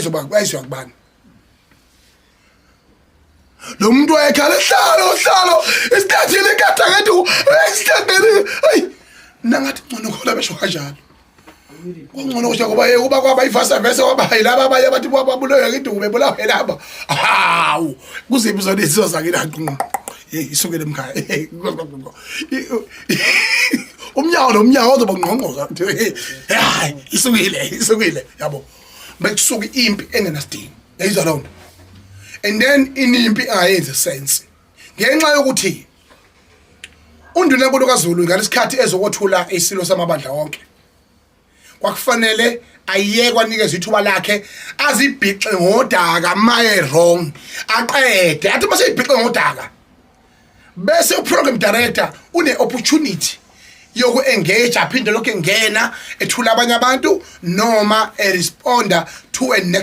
izoba bayizwa kubani lo muntu ayekhala hlalo isitathile kade ngethu esithandele hayi nangathi ngcono khola besho kanjalo ngcono kusho kuba kwaba ivasa vese kwaba yilaba abaye abathi babuloyo ngiduku bebulawa yilaba hawu kuziphi zona izinto zakela qinqo isukele emkhaya umnyawo ozoba ngqongqoza hayi isukile yabo bekusuka impi engenasidingo yayizwa lonto and then inimpi ayenze sense ngenxa yokuthi unduna enkulu kaZulu ngalesikhathi ezokothula isilo samabandla wonke kwakufanele ayekwa nikeza ithuba lakhe azibhixe ngodaka maye wrong aqede athi mase ibhixe ngodaka bese uprogram director une opportunity yoku engage aphinde lokho engena ethula abanye abantu noma responda to a next